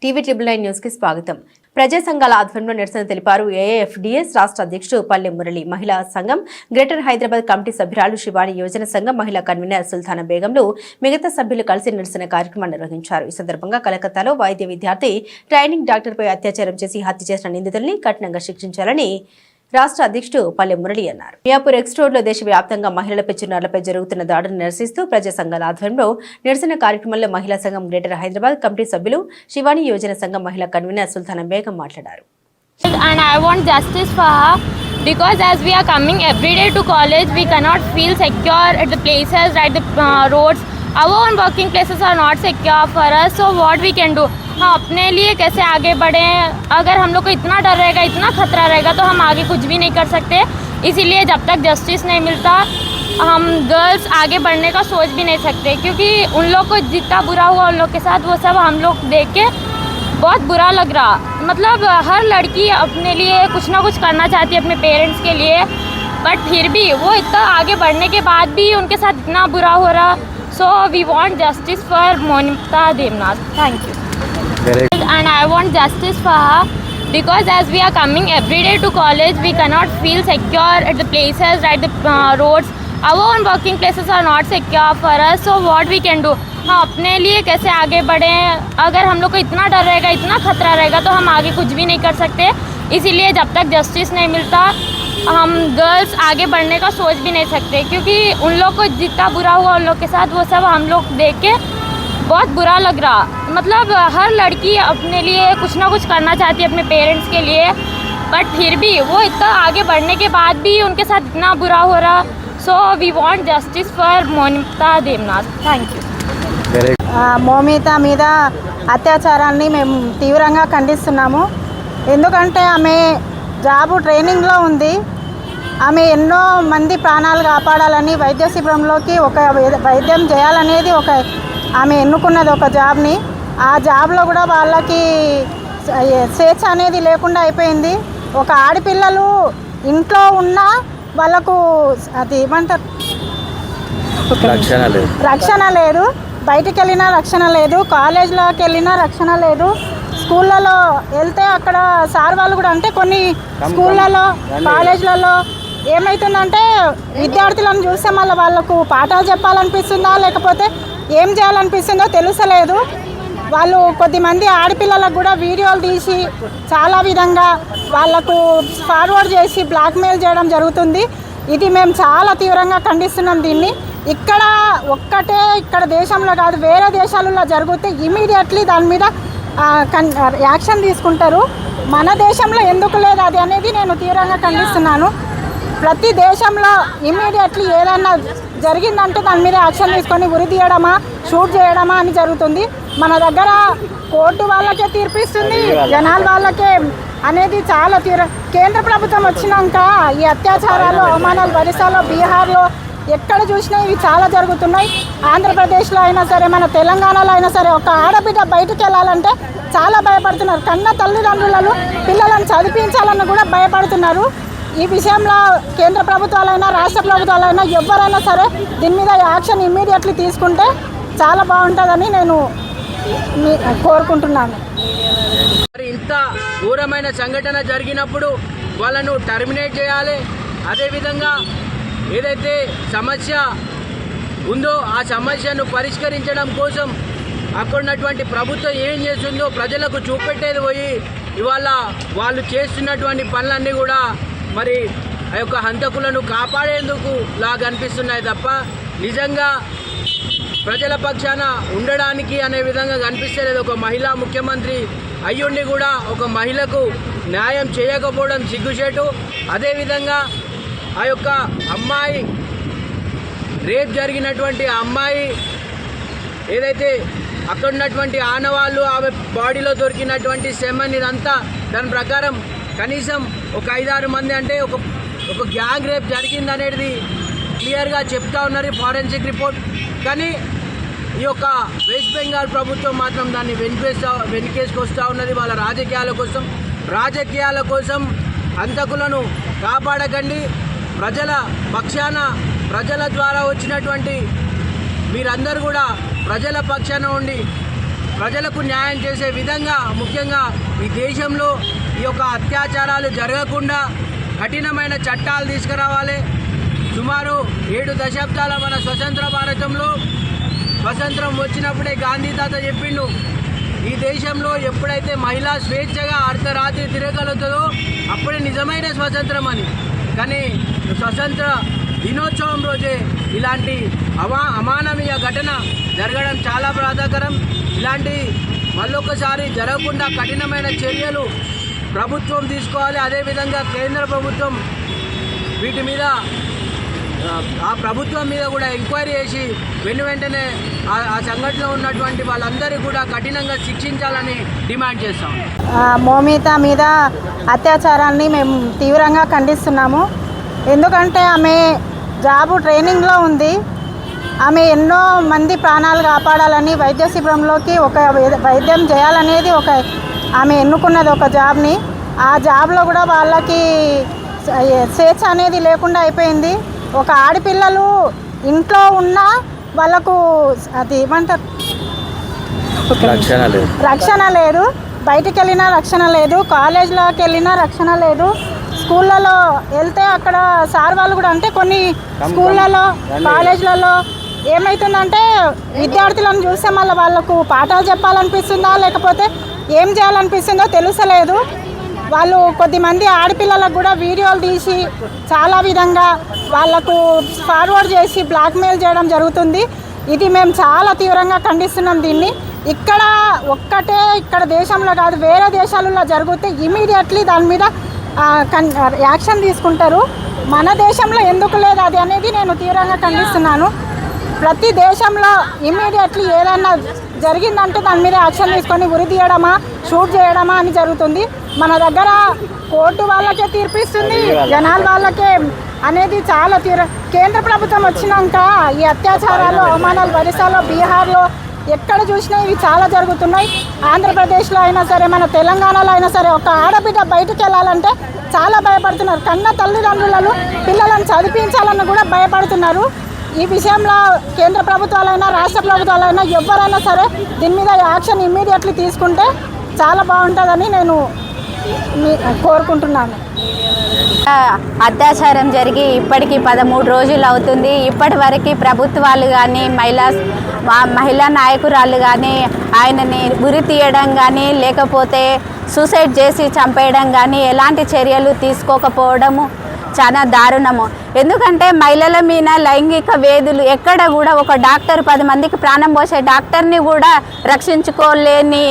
TV 9 news కి స్వాగతం. ప్రజా సంఘాల ఆధ్వర్యంలో నిరసన తెలిపారు. ఏఐఎఫ్డిఎస్ రాష్ట్ర అధ్యక్షుడు పల్లె మురళి, మహిళా సంఘం గ్రేటర్ హైదరాబాద్ కమిటీ సభ్యురాలు శివాని, యోజన సంఘం మహిళా కన్వీనర్ సుల్తానా బేగంలు మిగతా సభ్యులు కలిసి నిరసన కార్యక్రమాన్ని నిర్వహించారు. ఈ సందర్భంగా కలకత్తాలో వైద్య విద్యార్థి ట్రైనింగ్ డాక్టర్పై అత్యాచారం చేసి హత్య చేసిన నిందితుల్ని కఠినంగా శిక్షించాలని రాష్ట్ర అధ్యక్షుడు పల్లె మురళి అన్నారు. మియాపూర్ ఎక్స్ రోడ్లో దేశవ్యాప్తంగా మహిళలపై చిన్నారులపై జరుగుతున్న దాడులను నిరసిస్తూ ప్రజా సంఘాల ఆధ్వర్యంలో నిరసన కార్యక్రమంలో మహిళా సంఘం గ్రేటర్ హైదరాబాద్ కమిటీ సభ్యులు శివాని, యోజన సంఘం మహిళా కన్వీనర్ సుల్తానా బేగం మాట్లాడారు. And I want justice for her because as we are coming every day to college, we cannot feel secure at the places, at the roads. Our own working places are not secure for us. So what we can do? हम अपने लिए कैसे आगे बढ़े? अगर हम लोग को इतना डर रहेगा, इतना खतरा रहेगा तो हम आगे कुछ भी नहीं कर सकते. इसीलिए जब तक जस्टिस नहीं मिलता हम गर्ल्स आगे बढ़ने का सोच भी नहीं सकते, क्योंकि उन लोग को जितना बुरा हुआ उन लोग के साथ वो सब हम लोग देख के बहुत बुरा लग रहा. मतलब हर लड़की अपने लिए कुछ ना कुछ करना चाहती है अपने पेरेंट्स के लिए, बट फिर भी वो इतना आगे बढ़ने के बाद भी उनके साथ इतना बुरा हो रहा. So we want justice for Monika Devnath. Thank you. And I want justice for her because as we are coming every day to college, we cannot feel secure at the places, at the roads. Our own working places are not secure for us. So what we can do? हम अपने लिए कैसे आगे बढ़े? अगर हम लोग को इतना डर रहेगा, इतना खतरा रहेगा तो हम आगे कुछ भी नहीं कर सकते. इसीलिए जब तक जस्टिस नहीं मिलता हम गर्ल्स आगे बढ़ने का सोच भी नहीं सकते, क्योंकि उन लोग को जितना बुरा हुआ उन लोग के साथ वो सब हम लोग देख के बहुत बुरा लग रहा. मतलब हर लड़की अपने लिए कुछ ना कुछ करना चाहती है अपने पेरेंट्स के लिए, बट फिर भी वो इतना आगे बढ़ने के बाद भी उनके साथ इतना बुरा हो रहा. So we want justice for Monika Devnath. Thank you. మోమిత మీద అత్యాచారాన్ని మేము తీవ్రంగా ఖండిస్తున్నాము. ఎందుకంటే ఆమె జాబు ట్రైనింగ్లో ఉంది. ఆమె ఎన్నో మంది ప్రాణాలు కాపాడాలని వైద్య శిబిరంలోకి ఒక వైద్యం చేయాలనేది ఆమె ఎన్నుకున్నది ఒక జాబ్ని. ఆ జాబ్లో కూడా వాళ్ళకి స్వేచ్ఛ అనేది లేకుండా అయిపోయింది. ఒక ఆడపిల్లలు ఇంట్లో ఉన్నా వాళ్ళకు అది ఏమంటారు, రక్షణ లేదు. బయటికి వెళ్ళినా రక్షణ లేదు, కాలేజ్లోకి వెళ్ళినా రక్షణ లేదు. స్కూళ్ళలో వెళ్తే అక్కడ సార్ వాళ్ళు కూడా, అంటే కొన్ని స్కూళ్ళలో కాలేజ్లలో ఏమవుతుందంటే విద్యార్థులను చూస్తే మళ్ళీ వాళ్ళకు పాఠాలు చెప్పాలనిపిస్తుందా లేకపోతే ఏం చేయాలనిపిస్తుందో తెలుసలేదు. వాళ్ళు కొద్దిమంది ఆడపిల్లలకు కూడా వీడియోలు తీసి చాలా విధంగా వాళ్ళకు ఫార్వర్డ్ చేసి బ్లాక్మెయిల్ చేయడం జరుగుతుంది. ఇది మేము చాలా తీవ్రంగా ఖండిస్తున్నాం దీన్ని. ఇక్కడ దేశంలో కాదు, వేరే దేశాలలో జరిగితే ఇమీడియట్లీ దాని మీద యాక్షన్ తీసుకుంటారు. మన దేశంలో ఎందుకు లేదు అది అనేది నేను తీవ్రంగా ఖండిస్తున్నాను. ప్రతి దేశంలో ఇమీడియట్లీ ఏదైనా జరిగిందంటే దాని మీద యాక్షన్ తీసుకొని ఉరి తీయడమా, షూట్ చేయడమా అని జరుగుతుంది. మన దగ్గర కోర్టు వాళ్ళకే తీర్పిస్తుంది, జనాల వాళ్ళకే అనేది చాలా కేంద్ర ప్రభుత్వం వచ్చినాక ఈ అత్యాచారాలు, అవమానాలు ఒరిస్సాలో, బీహార్లో ఎక్కడ చూసినా ఇవి చాలా జరుగుతున్నాయి. ఆంధ్రప్రదేశ్లో అయినా సరే, మన తెలంగాణలో అయినా సరే ఒక ఆడబిడ్డ బయటికి వెళ్ళాలంటే చాలా భయపడుతున్నారు. కన్న తల్లిదండ్రులను పిల్లలను చదివించాలని కూడా భయపడుతున్నారు. ఈ విషయంలో కేంద్ర ప్రభుత్వాలైనా రాష్ట్ర ప్రభుత్వాలైనా ఎవరైనా సరే దీని మీద యాక్షన్ ఇమ్మీడియట్లీ తీసుకుంటే చాలా బాగుంటుందని నేను కోరుకుంటున్నాను. ఇంత ఘోరమైన సంఘటన జరిగినప్పుడు వాళ్ళను టర్మినేట్ చేయాలి. అదేవిధంగా ఏదైతే సమస్య ఉందో ఆ సమస్యను పరిష్కరించడం కోసం అక్కడున్నటువంటి ప్రభుత్వం ఏం చేస్తుందో ప్రజలకు చూపెట్టేది పోయి ఇవాళ వాళ్ళు చేస్తున్నటువంటి పనులన్నీ కూడా మరి ఆ యొక్క హంతకులను కాపాడేందుకు లాగా అనిపిస్తున్నాయి తప్ప నిజంగా ప్రజల పక్షాన ఉండడానికి అనే విధంగా కనిపిస్తలేదు. ఒక మహిళా ముఖ్యమంత్రి అయ్యుండి కూడా ఒక మహిళకు న్యాయం చేయకపోవడం సిగ్గుచేటు. అదేవిధంగా ఆ యొక్క అమ్మాయి రేప్ జరిగినటువంటి అమ్మాయి ఏదైతే అక్కడ ఉన్నటువంటి ఆనవాళ్ళు, ఆమె బాడీలో దొరికినటువంటి సెమన్, ఇదంతా దాని ప్రకారం కనీసం ఒక 5-6 మంది అంటే ఒక గ్యాంగ్ రేప్ జరిగిందనేది క్లియర్గా చెప్తా ఉన్నారు ఫారెన్సిక్ రిపోర్ట్. కానీ ఈ యొక్క వెస్ట్ బెంగాల్ ప్రభుత్వం మాత్రం దాన్ని వెనుకేసుకొస్తూ ఉన్నది. వాళ్ళ రాజకీయాల కోసం హంతకులను కాపాడకండి. ప్రజల పక్షాన, ప్రజల ద్వారా వచ్చినటువంటి మీరందరూ కూడా ప్రజల పక్షాన ఉండి ప్రజలకు న్యాయం చేసే విధంగా ముఖ్యంగా ఈ దేశంలో ఈ యొక్క అత్యాచారాలు జరగకుండా కఠినమైన చట్టాలు తీసుకురావాలి. సుమారు 7 దశాబ్దాల మన స్వతంత్ర భారతంలో స్వతంత్రం వచ్చినప్పుడే గాంధీ తాత చెప్పిండు, ఈ దేశంలో ఎప్పుడైతే మహిళ స్వేచ్ఛగా అర్ధరాత్రి తిరగలుగుతుందో అప్పుడే నిజమైన స్వతంత్రం అని. కానీ స్వతంత్ర దినోత్సవం రోజే ఇలాంటి అమానవీయ ఘటన జరగడం చాలా బాధాకరం. ఇలాంటి మళ్ళొకసారి జరగకుండా కఠినమైన చర్యలు ప్రభుత్వం తీసుకోవాలి. అదేవిధంగా కేంద్ర ప్రభుత్వం వీటి మీద ఆ ప్రభుత్వం మీద కూడా ఎంక్వైరీ చేసి వెంటనే ఆ సంఘటనలో ఉన్నటువంటి వాళ్ళందరూ కూడా కఠినంగా శిక్షించాలని డిమాండ్ చేస్తాం. మోమిత మీద అత్యాచారాన్ని మేము తీవ్రంగా ఖండిస్తున్నాము. ఎందుకంటే ఆమె జాబు ట్రైనింగ్లో ఉంది. ఆమె ఎన్నో మంది ప్రాణాలు కాపాడాలని వైద్య శిబిరంలోకి ఒక వైద్యం చేయాలనేది ఆమె ఎన్నుకున్నది ఒక జాబ్ని. ఆ జాబ్లో కూడా వాళ్ళకి స్వేచ్ఛ అనేది లేకుండా అయిపోయింది. ఒక ఆడపిల్లలు ఇంట్లో ఉన్నా వాళ్ళకు అది ఏమంటారు, రక్షణ లేదు. బయటికి వెళ్ళినా రక్షణ లేదు, కాలేజ్లోకి వెళ్ళినా రక్షణ లేదు. స్కూళ్ళలో వెళ్తే అక్కడ సార్ వాళ్ళు కూడా, అంటే కొన్ని స్కూళ్ళలో కాలేజ్లలో ఏమవుతుందంటే విద్యార్థులను చూస్తే మళ్ళీ వాళ్ళకు పాఠాలు చెప్పాలనిపిస్తుందా లేకపోతే ఏం చేయాలనిపిస్తుందో తెలుసలేదు. వాళ్ళు కొద్దిమంది ఆడపిల్లలకు కూడా వీడియోలు తీసి చాలా విధంగా వాళ్ళకు ఫార్వర్డ్ చేసి బ్లాక్మెయిల్ చేయడం జరుగుతుంది. ఇది మేము చాలా తీవ్రంగా ఖండిస్తున్నాం దీన్ని. ఇక్కడ దేశంలో కాదు, వేరే దేశాలలో జరిగితే ఇమీడియట్లీ దాని మీద యాక్షన్ తీసుకుంటారు. మన దేశంలో ఎందుకు లేదు అది అనేది నేను తీవ్రంగా ఖండిస్తున్నాను. ప్రతి దేశంలో ఇమీడియట్లీ ఏదైనా జరిగిందంటే దాని మీద యాక్షన్ తీసుకొని ఉరి తీయడమా షూట్ చేయడమా అని జరుగుతుంది. మన దగ్గర కోర్టు వాళ్ళకే తీర్పిస్తుంది, జనాల వాళ్ళకే అనేది చాలా కేంద్ర ప్రభుత్వం వచ్చినాక ఈ అత్యాచారాలు అవమానాలు ఒరిస్సాలో బీహార్లో ఎక్కడ చూసినా ఇవి చాలా జరుగుతున్నాయి. ఆంధ్రప్రదేశ్లో అయినా సరే మన తెలంగాణలో అయినా సరే ఒక ఆడబిడ్డ బయటకు వెళ్ళాలంటే చాలా భయపడుతున్నారు. కన్న తల్లిదండ్రులను పిల్లలను చదివించాలని కూడా భయపడుతున్నారు. ఈ విషయంలో కేంద్ర ప్రభుత్వాలైనా రాష్ట్ర ప్రభుత్వాలైనా ఎవరైనా సరే దీని మీద యాక్షన్ ఇమ్మీడియట్లీ తీసుకుంటే చాలా బాగుంటుందని నేను కోరుకుంటున్నాను. అత్యాచారం జరిగి ఇప్పటికీ 13 రోజులు అవుతుంది. ఇప్పటి వరకు ప్రభుత్వాలు కానీ మహిళా నాయకురాళ్ళు కానీ ఆయనని ఉరి తీయడం కానీ లేకపోతే సూసైడ్ చేసి చంపేయడం కానీ ఎలాంటి చర్యలు తీసుకోకపోవడము చాలా దారుణము. ఎందుకంటే మహిళల మీద లైంగిక వేధులు ఎక్కడ కూడా ఒక డాక్టర్ 10 మందికి ప్రాణం పోసే డాక్టర్ని కూడా రక్షించుకోలేని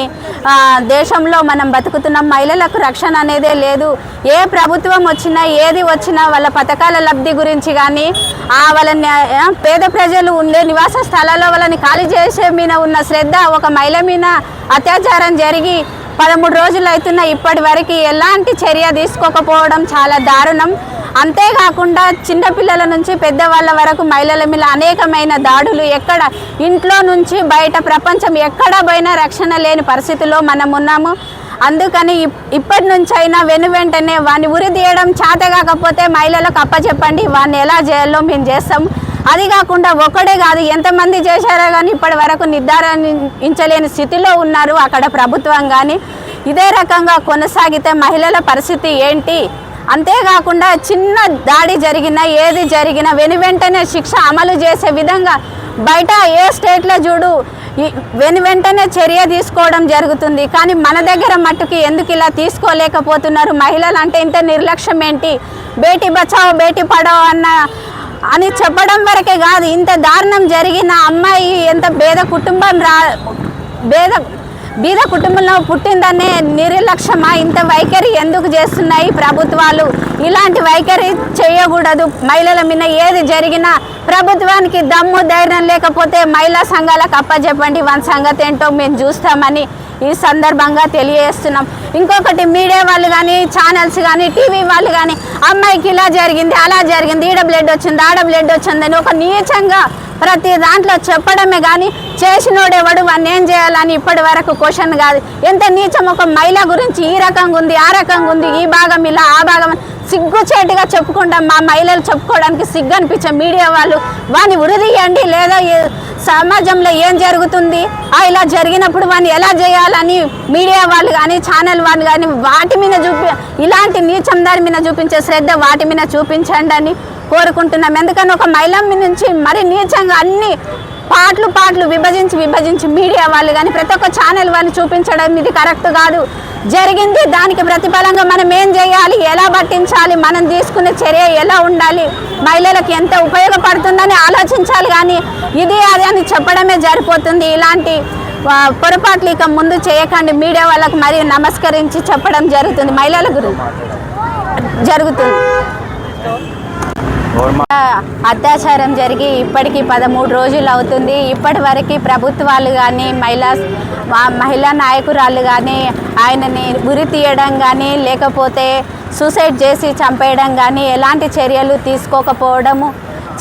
దేశంలో మనం బతుకుతున్నాం. మహిళలకు రక్షణ అనేదే లేదు. ఏ ప్రభుత్వం వచ్చినా ఏది వచ్చినా వాళ్ళ పథకాల లబ్ధి గురించి కానీ వాళ్ళని పేద ప్రజలు ఉండే నివాస స్థలాల్లో వాళ్ళని ఖాళీ చేసే మీద ఉన్న శ్రద్ధ ఒక మహిళ మీద అత్యాచారం జరిగి 13 రోజులు అవుతున్నా ఇప్పటి వరకు ఎలాంటి చర్య తీసుకోకపోవడం చాలా దారుణం. అంతేకాకుండా చిన్నపిల్లల నుంచి పెద్దవాళ్ళ వరకు మహిళల మీద అనేకమైన దాడులు, ఎక్కడ ఇంట్లో నుంచి బయట ప్రపంచం ఎక్కడ పోయినా రక్షణ లేని పరిస్థితిలో మనం ఉన్నాము. అందుకని ఇప్పటి నుంచి అయినా వెంటనే వాడిని ఉరి తీయడం చేత కాకపోతే మహిళలకు అప్పచెప్పండి, వాడిని ఎలా చేయాలో మేము చేస్తాం. అది కాకుండా ఒకడే కాదు, ఎంతమంది చేశారో కానీ ఇప్పటి వరకు నిర్ధారించలేని స్థితిలో ఉన్నారు అక్కడ ప్రభుత్వం కానీ. ఇదే రకంగా కొనసాగితే మహిళల పరిస్థితి ఏంటి? అంతేకాకుండా చిన్న దాడి జరిగినా ఏది జరిగినా వెంటనే శిక్ష అమలు చేసే విధంగా బయట ఏ స్టేట్లో చూడు వెంటనే చర్య తీసుకోవడం జరుగుతుంది. కానీ మన దగ్గర మట్టుకి ఎందుకు ఇలా తీసుకోలేకపోతున్నారు? మహిళలు అంటే ఇంత నిర్లక్ష్యం ఏంటి? బేటీ బచావో బేటీ పడావో అని చెప్పడం వరకే కాదు, ఇంత దారుణం జరిగిన అమ్మాయి ఎంత బీద కుటుంబంలో పుట్టిందనే నిర్లక్ష్యమా? ఇంత వైఖరి ఎందుకు చేస్తున్నాయి ప్రభుత్వాలు? ఇలాంటి వైఖరి చేయకూడదు. మహిళల మీద ఏది జరిగినా ప్రభుత్వానికి దమ్ము ధైర్యం లేకపోతే మహిళా సంఘాలకు అప్పచెప్పండి, వాళ్ళ సంగతి ఏంటో మేము చూస్తామని ఈ సందర్భంగా తెలియజేస్తున్నాం. ఇంకొకటి మీడియా వాళ్ళు కానీ ఛానల్స్ కానీ టీవీ వాళ్ళు కానీ అమ్మాయికి ఇలా జరిగింది అలా జరిగింది, ఈడ బ్లడ్ వచ్చింది ఆడ బ్లడ్ వచ్చిందని ఒక నీచంగా ప్రతి దాంట్లో చెప్పడమే కానీ చేసినోడెవడు వాడిని ఏం చేయాలని ఇప్పటి వరకు క్వశ్చన్ కాదు. ఎంత నీచం! ఒక మహిళ గురించి ఈ రకంగా ఉంది ఆ రకంగా ఉంది, ఈ భాగం ఇలా ఆ భాగం సిగ్గుచేటుగా చెప్పుకుంటాం. మా మహిళలు చెప్పుకోవడానికి సిగ్గు అనిపించే మీడియా వాళ్ళు వాని ఉరిదీయండి, లేదా సమాజంలో ఏం జరుగుతుంది, ఇలా జరిగినప్పుడు వాడిని ఎలా చేయాలని మీడియా వాళ్ళు కానీ ఛానల్ వాళ్ళు కానీ వాటి మీద ఇలాంటి నీచం దారి మీద చూపించే శ్రద్ధ వాటి మీద చూపించండి అని కోరుకుంటున్నాం. ఎందుకని ఒక మహిళ నుంచి మరి నీచంగా అన్ని పాటలు విభజించి మీడియా వాళ్ళు కానీ ప్రతి ఒక్క ఛానల్ వాళ్ళు చూపించడం ఇది కరెక్ట్ కాదు. జరిగింది దానికి ప్రతిఫలంగా మనం ఏం చేయాలి, ఎలా పట్టించాలి, మనం తీసుకునే చర్య ఎలా ఉండాలి, మహిళలకు ఎంత ఉపయోగపడుతుందని ఆలోచించాలి. కానీ ఇది అది అని చెప్పడమే సరిపోతుంది. ఇలాంటి పొరపాట్లు ఇక ముందు చేయకండి. మీడియా వాళ్ళకు మరియు నమస్కరించి చెప్పడం జరుగుతుంది. మహిళల గురించి జరుగుతుంది. అత్యాచారం జరిగి ఇప్పటికీ 13 రోజులు అవుతుంది. ఇప్పటి వరకు ప్రభుత్వాలు కానీ మహిళా నాయకురాళ్ళు కానీ ఆయనని ఉరి తీయడం కానీ లేకపోతే సూసైడ్ చేసి చంపేయడం కానీ ఎలాంటి చర్యలు తీసుకోకపోవడము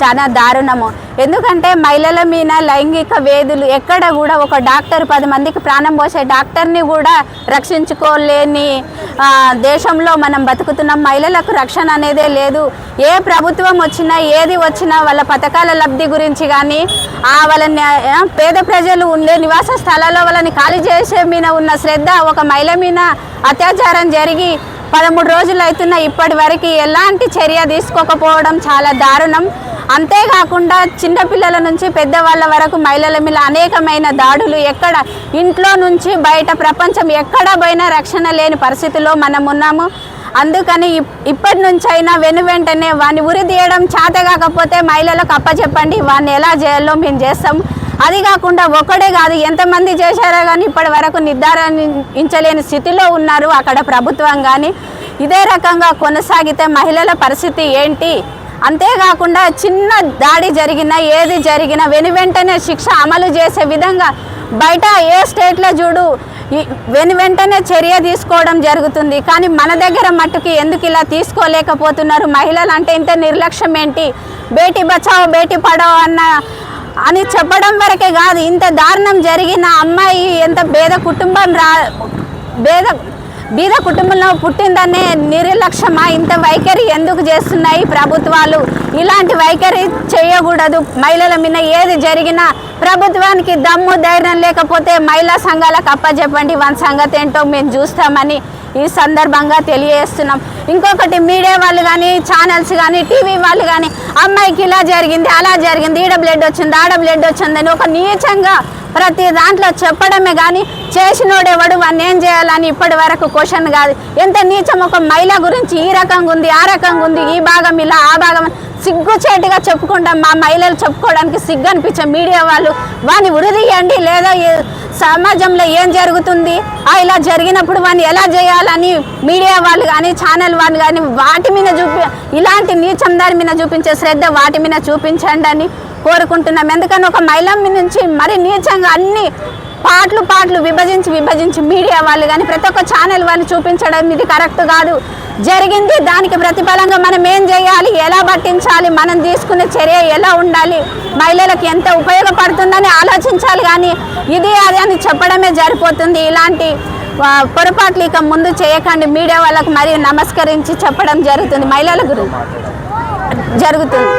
చాలా దారుణము. ఎందుకంటే మహిళల మీద లైంగిక వేధులు ఎక్కడ కూడా ఒక డాక్టర్ 10 మందికి ప్రాణం పోసే డాక్టర్ని కూడా రక్షించుకోలేని దేశంలో మనం బతుకుతున్నాం. మహిళలకు రక్షణ అనేదే లేదు. ఏ ప్రభుత్వం వచ్చినా ఏది వచ్చినా వాళ్ళ పథకాల లబ్ధి గురించి కానీ వాళ్ళని పేద ప్రజలు ఉండే నివాస స్థలాల్లో వాళ్ళని ఖాళీ చేసే మీద ఉన్న శ్రద్ధ ఒక మహిళ మీద అత్యాచారం జరిగి 13 రోజులు అవుతున్నా ఇప్పటి వరకు ఎలాంటి చర్య తీసుకోకపోవడం చాలా దారుణం. అంతేకాకుండా చిన్నపిల్లల నుంచి పెద్దవాళ్ళ వరకు మహిళల మీద అనేకమైన దాడులు, ఎక్కడ ఇంట్లో నుంచి బయట ప్రపంచం ఎక్కడ పోయినా రక్షణ లేని పరిస్థితిలో మనం ఉన్నాము. అందుకని ఇప్పటి నుంచైనా వెంటనే వాడిని ఉరి తీయడం చేత కాకపోతే మహిళలకు అప్పచెప్పండి, వాడిని ఎలా చేయాలో మేము చేస్తాం. అది కాకుండా ఒకడే కాదు ఎంతమంది చేశారో కానీ ఇప్పటి వరకు నిర్ధారించలేని స్థితిలో ఉన్నారు అక్కడ ప్రభుత్వం కానీ. ఇదే రకంగా కొనసాగితే మహిళల పరిస్థితి ఏంటి? అంతేకాకుండా చిన్న దాడి జరిగినా ఏది జరిగినా వెంటనే శిక్ష అమలు చేసే విధంగా బయట ఏ స్టేట్లో చూడు వెంటనే చర్య తీసుకోవడం జరుగుతుంది. కానీ మన దగ్గర మట్టుకి ఎందుకు ఇలా తీసుకోలేకపోతున్నారు? మహిళలు అంటే ఇంత నిర్లక్ష్యం ఏంటి? బేటీ బచావో బేటీ పడావో అని చెప్పడం వరకే కాదు, ఇంత దారుణం జరిగిన అమ్మాయి ఎంత బీద కుటుంబంలో పుట్టిందనే నిర్లక్ష్యమా? ఇంత వైఖరి ఎందుకు చేస్తున్నాయి ప్రభుత్వాలు? ఇలాంటి వైఖరి చేయకూడదు. మహిళల మీద ఏది జరిగినా ప్రభుత్వానికి దమ్ము ధైర్యం లేకపోతే మహిళా సంఘాలకు అప్పచెప్పండి, వాని సంగతి ఏంటో మేము చూస్తామని ఈ సందర్భంగా తెలియజేస్తున్నాం. ఇంకొకటి మీడియా వాళ్ళు కానీ ఛానల్స్ కానీ టీవీ వాళ్ళు కానీ అమ్మాయికి ఇలా జరిగింది అలా జరిగింది, ఈడ బ్లడ్ వచ్చింది ఆడ బ్లడ్ వచ్చిందని ఒక నీచంగా ప్రతి దాంట్లో చెప్పడమే కానీ చేసినోడెవడు వాడిని ఏం చేయాలని ఇప్పటి వరకు క్వశ్చన్ కాదు. ఎంత నీచం! ఒక మహిళ గురించి ఈ రకంగా ఉంది ఆ రకంగా ఉంది, ఈ భాగం ఇలా ఆ భాగం సిగ్గుచేటుగా చెప్పుకుంటాం. మా మహిళలు చెప్పుకోవడానికి సిగ్గు అనిపించే మీడియా వాళ్ళు వాడిని ఉరిదీయండి, లేదా సమాజంలో ఏం జరుగుతుంది, ఇలా జరిగినప్పుడు వాడిని ఎలా చేయాలని మీడియా వాళ్ళు కానీ ఛానల్ వాళ్ళు కానీ వాటి మీద ఇలాంటి నీచం దారి మీద చూపించే శ్రద్ధ వాటి మీద చూపించండి అని కోరుకుంటున్నాం. ఎందుకని ఒక మహిళ నుంచి మరి నీచంగా అన్ని పాటలు విభజించి మీడియా వాళ్ళు కానీ ప్రతి ఒక్క ఛానల్ వాళ్ళు చూపించడం ఇది కరెక్ట్ కాదు. జరిగింది దానికి ప్రతిఫలంగా మనం ఏం చేయాలి, ఎలా పట్టించాలి, మనం తీసుకునే చర్య ఎలా ఉండాలి, మహిళలకు ఎంత ఉపయోగపడుతుందని ఆలోచించాలి. కానీ ఇది అది అని చెప్పడమే సరిపోతుంది. ఇలాంటి పొరపాట్లు ఇక ముందు చేయకండి. మీడియా వాళ్ళకు మరియు నమస్కరించి చెప్పడం జరుగుతుంది. మహిళల గురించి జరుగుతుంది.